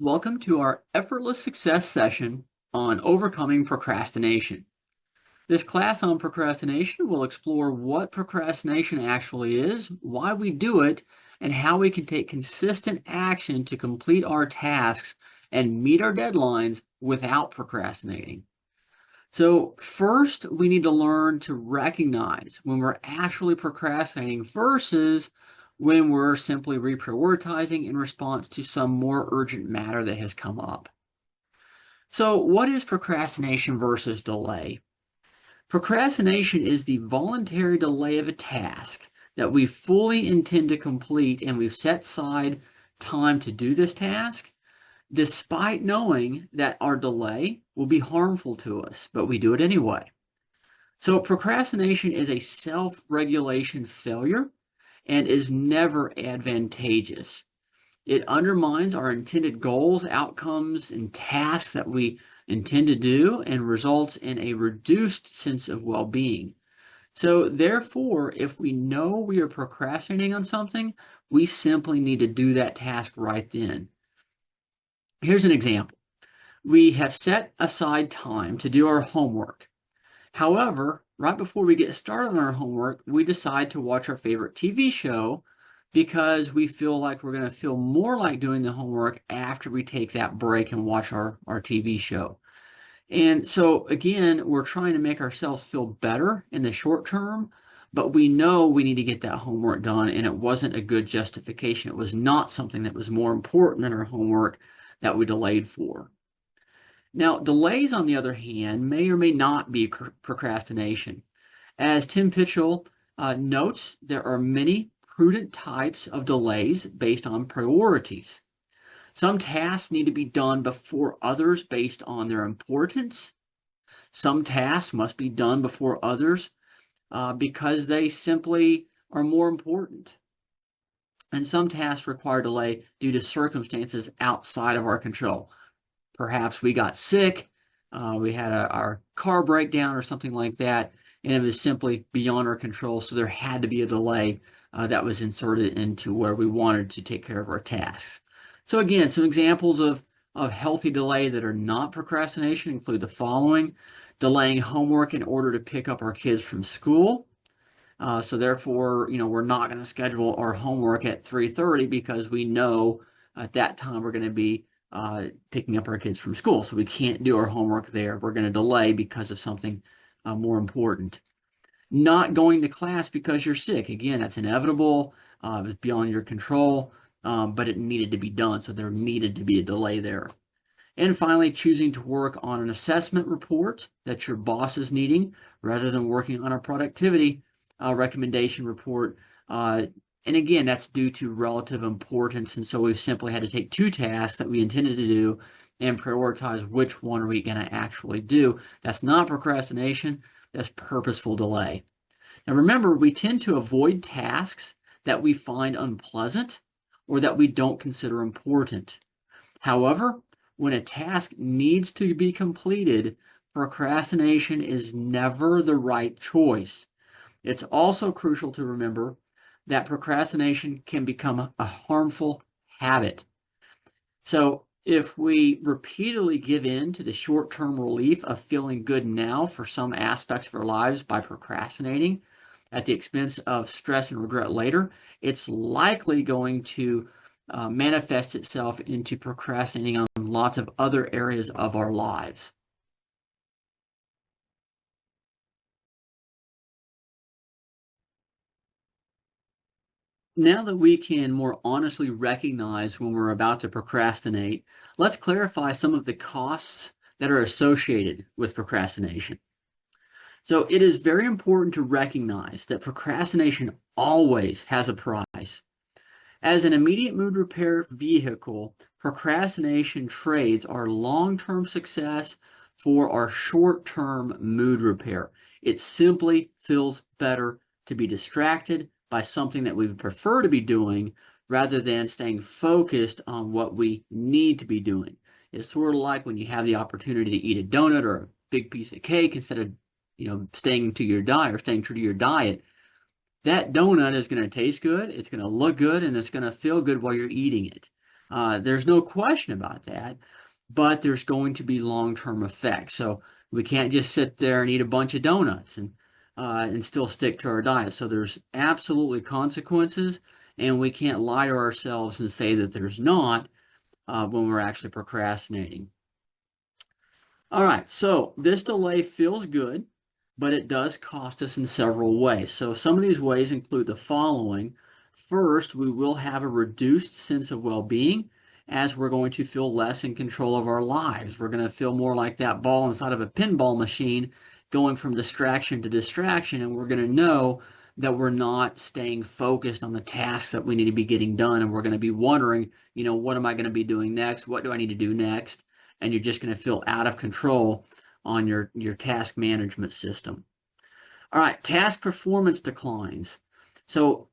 Welcome to our Effortless Success session on overcoming procrastination. This class on procrastination will explore what procrastination actually is, why we do it, and how we can take consistent action to complete our tasks and meet our deadlines without procrastinating. So first, we need to learn to recognize when we're actually procrastinating versus when we're simply reprioritizing in response to some more urgent matter that has come up. So what is procrastination versus delay? Procrastination is the voluntary delay of a task that we fully intend to complete, and we've set aside time to do this task, despite knowing that our delay will be harmful to us, but we do it anyway. So procrastination is a self-regulation failure and is never advantageous. It undermines our intended goals, outcomes, and tasks that we intend to do and results in a reduced sense of well-being. So therefore, if we know we are procrastinating on something, we simply need to do that task right then. Here's an example. We have set aside time to do our homework. However, right before we get started on our homework, we decide to watch our favorite TV show because we feel like we're going to feel more like doing the homework after we take that break and watch our TV show. And so, again, we're trying to make ourselves feel better in the short term, but we know we need to get that homework done, and it wasn't a good justification. It was not something that was more important than our homework that we delayed for. Now, delays, on the other hand, may or may not be procrastination. As Tim Pitchell notes, there are many prudent types of delays based on priorities. Some tasks need to be done before others based on their importance. Some tasks must be done before others because they simply are more important. And some tasks require delay due to circumstances outside of our control. Perhaps we got sick, we had our car breakdown or something like that, and it was simply beyond our control, so there had to be a delay that was inserted into where we wanted to take care of our tasks. So again, some examples of healthy delay that are not procrastination include the following: delaying homework in order to pick up our kids from school. So therefore, we're not going to schedule our homework at 3:30 because we know at that time we're going to be picking up our kids from school. So we can't do our homework there. We're going to delay because of something more important. Not going to class because you're sick. Again, that's inevitable. It's beyond your control, but it needed to be done. So there needed to be a delay there. And finally, choosing to work on an assessment report that your boss is needing rather than working on a productivity recommendation report. And again, that's due to relative importance. And so we've simply had to take two tasks that we intended to do and prioritize which one are we going to actually do. That's not procrastination. That's purposeful delay. Now remember, we tend to avoid tasks that we find unpleasant or that we don't consider important. However, when a task needs to be completed, procrastination is never the right choice. It's also crucial to remember that procrastination can become a harmful habit. So if we repeatedly give in to the short-term relief of feeling good now for some aspects of our lives by procrastinating at the expense of stress and regret later, it's likely going to manifest itself into procrastinating on lots of other areas of our lives. Now that we can more honestly recognize when we're about to procrastinate, let's clarify some of the costs that are associated with procrastination. So it is very important to recognize that procrastination always has a price. As an immediate mood repair vehicle, procrastination trades our long-term success for our short-term mood repair. It simply feels better to be distracted by something that we would prefer to be doing rather than staying focused on what we need to be doing. It's sort of like when you have the opportunity to eat a donut or a big piece of cake instead of staying to your diet or staying true to your diet. That donut is going to taste good, it's going to look good, and it's going to feel good while you're eating it. There's no question about that, but there's going to be long-term effects. So we can't just sit there and eat a bunch of donuts and still stick to our diet. So there's absolutely consequences, and we can't lie to ourselves and say that there's not when we're actually procrastinating. All right, so this delay feels good, but it does cost us in several ways. So some of these ways include the following. First, we will have a reduced sense of well-being as we're going to feel less in control of our lives. We're going to feel more like that ball inside of a pinball machine going from distraction to distraction, and we're going to know that we're not staying focused on the tasks that we need to be getting done, and we're going to be wondering, what am I going to be doing next? What do I need to do next? And you're just going to feel out of control on your task management system. All right, task performance declines. So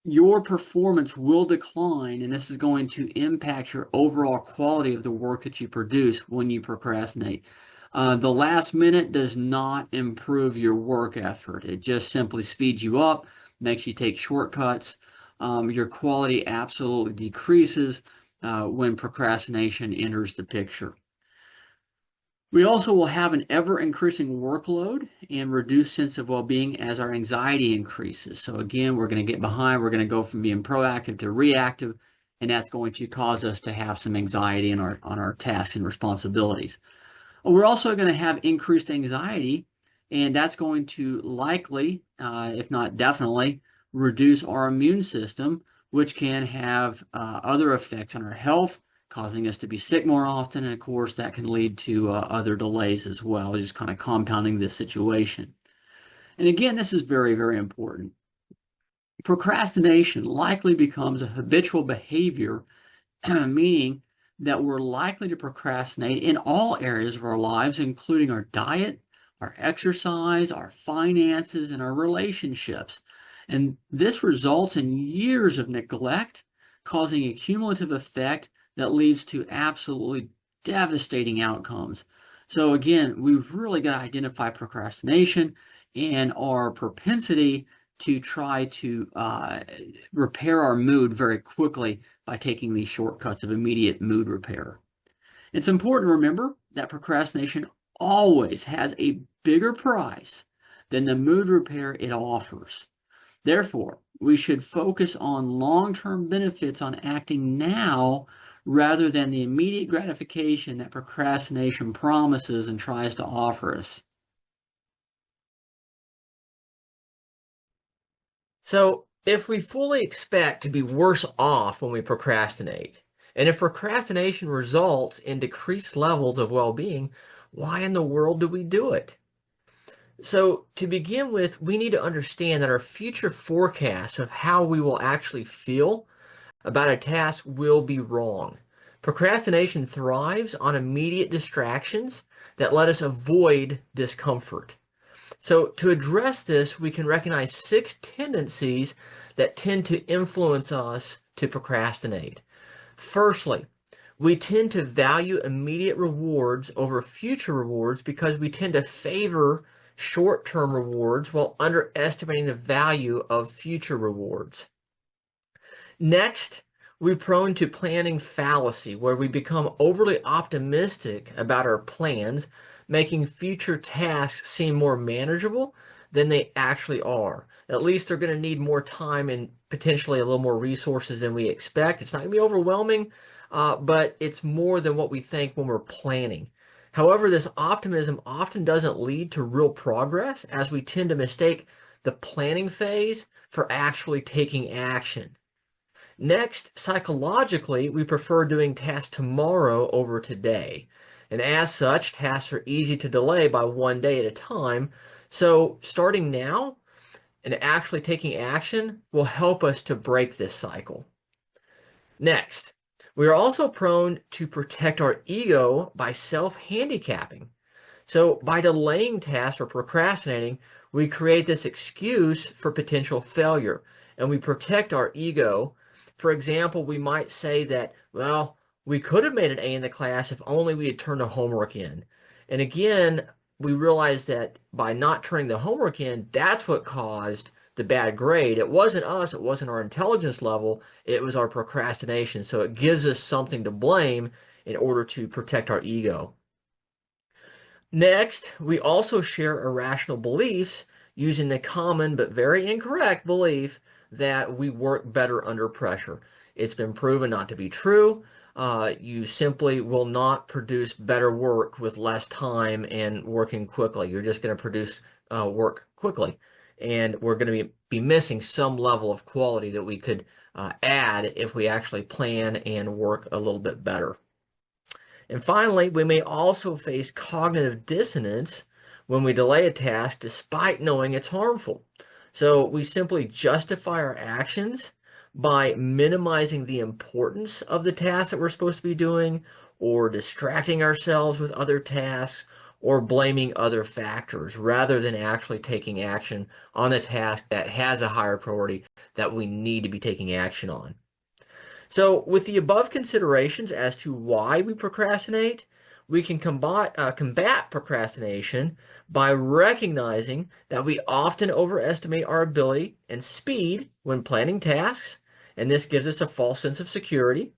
your performance will decline, and this is going to impact your overall quality of the work that you produce when you procrastinate. The last minute does not improve your work effort. It just simply speeds you up, makes you take shortcuts. Your quality absolutely decreases when procrastination enters the picture. We also will have an ever-increasing workload and reduced sense of well-being as our anxiety increases. So again, we're going to get behind. We're going to go from being proactive to reactive, and that's going to cause us to have some anxiety on our tasks and responsibilities. We're also going to have increased anxiety, and that's going to likely, if not definitely, reduce our immune system, which can have other effects on our health, causing us to be sick more often, and of course that can lead to other delays as well, just kind of compounding this situation. And again, this is very, very important. Procrastination likely becomes a habitual behavior, meaning that we're likely to procrastinate in all areas of our lives, including our diet, our exercise, our finances, and our relationships. And this results in years of neglect, causing a cumulative effect that leads to absolutely devastating outcomes. So again, we've really got to identify procrastination and our propensity to try to repair our mood very quickly by taking these shortcuts of immediate mood repair. It's important to remember that procrastination always has a bigger price than the mood repair it offers. Therefore, we should focus on long-term benefits on acting now rather than the immediate gratification that procrastination promises and tries to offer us. So, if we fully expect to be worse off when we procrastinate, and if procrastination results in decreased levels of well-being, why in the world do we do it? So, to begin with, we need to understand that our future forecasts of how we will actually feel about a task will be wrong. Procrastination thrives on immediate distractions that let us avoid discomfort. So to address this, we can recognize 6 tendencies that tend to influence us to procrastinate. Firstly, we tend to value immediate rewards over future rewards because we tend to favor short-term rewards while underestimating the value of future rewards. Next, we're prone to planning fallacy, where we become overly optimistic about our plans, making future tasks seem more manageable than they actually are. At least they're going to need more time and potentially a little more resources than we expect. It's not going to be overwhelming, but it's more than what we think when we're planning. However, this optimism often doesn't lead to real progress, as we tend to mistake the planning phase for actually taking action. Next, psychologically, we prefer doing tasks tomorrow over today. And as such, tasks are easy to delay by one day at a time. So starting now and actually taking action will help us to break this cycle. Next, we are also prone to protect our ego by self-handicapping. So by delaying tasks or procrastinating, we create this excuse for potential failure, and we protect our ego. For example, we might say that, well, we could have made an A in the class if only we had turned the homework in. And again, we realize that by not turning the homework in, that's what caused the bad grade. It wasn't us, it wasn't our intelligence level, it was our procrastination. So it gives us something to blame in order to protect our ego. Next, we also share irrational beliefs using the common but very incorrect belief that we work better under pressure. It's been proven not to be true. You simply will not produce better work with less time and working quickly. You're just going to produce work quickly. And we're going to be missing some level of quality that we could add if we actually plan and work a little bit better. And finally, we may also face cognitive dissonance when we delay a task despite knowing it's harmful. So we simply justify our actions by minimizing the importance of the task that we're supposed to be doing, or distracting ourselves with other tasks, or blaming other factors rather than actually taking action on a task that has a higher priority that we need to be taking action on. So, with the above considerations as to why we procrastinate, we can combat procrastination by recognizing that we often overestimate our ability and speed when planning tasks, and this gives us a false sense of security.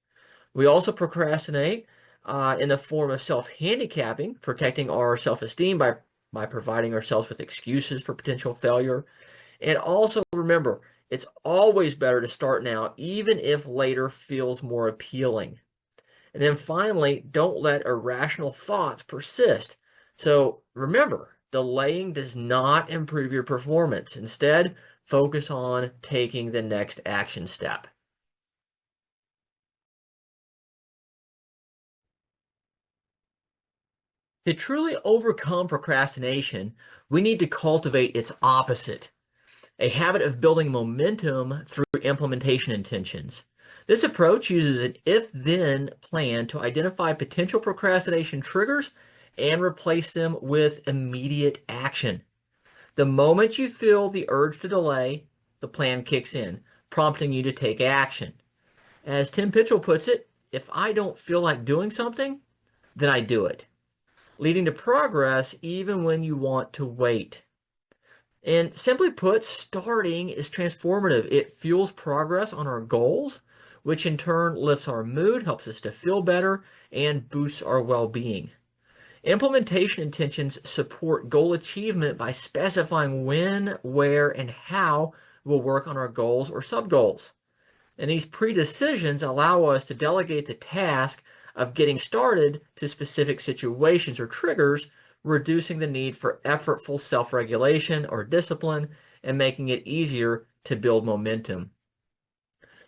We also procrastinate in the form of self-handicapping, protecting our self-esteem by providing ourselves with excuses for potential failure. And also remember, it's always better to start now, even if later feels more appealing. And then finally, don't let irrational thoughts persist. So remember, delaying does not improve your performance. Instead, focus on taking the next action step. To truly overcome procrastination, we need to cultivate its opposite, a habit of building momentum through implementation intentions. This approach uses an if-then plan to identify potential procrastination triggers and replace them with immediate action. The moment you feel the urge to delay, the plan kicks in, prompting you to take action. As Tim Pitchell puts it, if I don't feel like doing something, then I do it, leading to progress even when you want to wait. And simply put, starting is transformative. It fuels progress on our goals, which in turn lifts our mood, helps us to feel better, and boosts our well-being. Implementation intentions support goal achievement by specifying when, where, and how we'll work on our goals or sub-goals. And these pre-decisions allow us to delegate the task of getting started to specific situations or triggers, reducing the need for effortful self-regulation or discipline and making it easier to build momentum.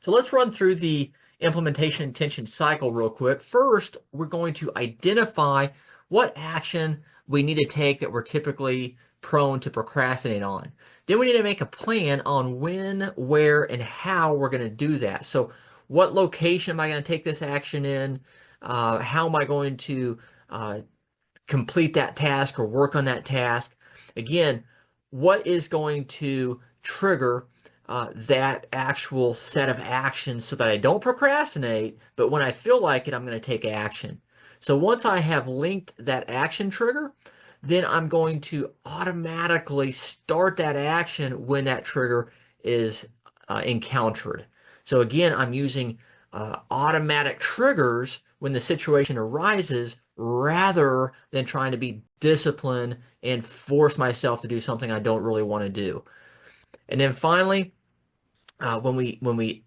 So let's run through the implementation intention cycle real quick. First, we're going to identify what action we need to take that we're typically prone to procrastinate on. Then we need to make a plan on when, where, and how we're going to do that. So what location am I going to take this action in? How am I going to complete that task or work on that task? Again, what is going to trigger that actual set of actions so that I don't procrastinate, but when I feel like it, I'm going to take action. So once I have linked that action trigger, then I'm going to automatically start that action when that trigger is encountered. So again, I'm using automatic triggers when the situation arises rather than trying to be disciplined and force myself to do something I don't really want to do. And then finally, when we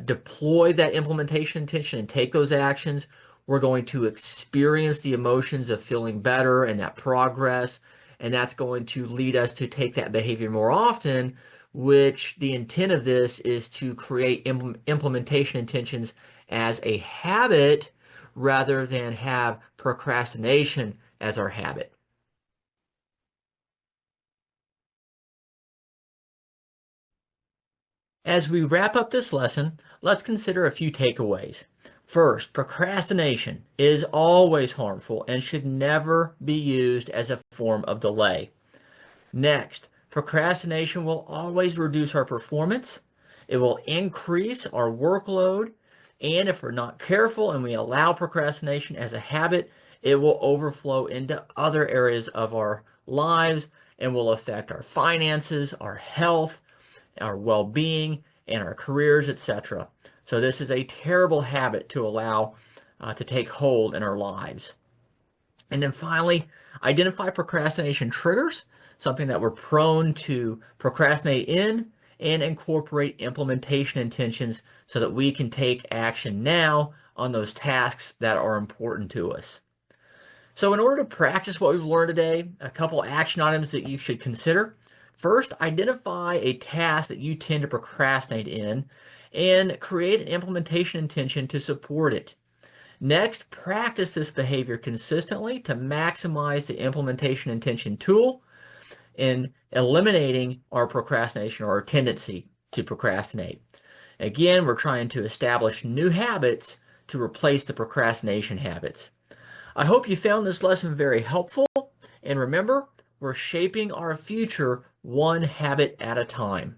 deploy that implementation intention and take those actions, we're going to experience the emotions of feeling better and that progress, and that's going to lead us to take that behavior more often, which the intent of this is to create implementation intentions as a habit rather than have procrastination as our habit. As we wrap up this lesson, let's consider a few takeaways. First, procrastination is always harmful and should never be used as a form of delay. Next, procrastination will always reduce our performance. It will increase our workload. And if we're not careful and we allow procrastination as a habit, it will overflow into other areas of our lives and will affect our finances, our health, our well-being, and our careers, etc. So this is a terrible habit to allow to take hold in our lives. And then finally, identify procrastination triggers, something that we're prone to procrastinate in, and incorporate implementation intentions so that we can take action now on those tasks that are important to us. So in order to practice what we've learned today, a couple action items that you should consider. First, identify a task that you tend to procrastinate in and create an implementation intention to support it. Next, practice this behavior consistently to maximize the implementation intention tool in eliminating our procrastination or our tendency to procrastinate. Again, we're trying to establish new habits to replace the procrastination habits. I hope you found this lesson very helpful, and remember, we're shaping our future one habit at a time.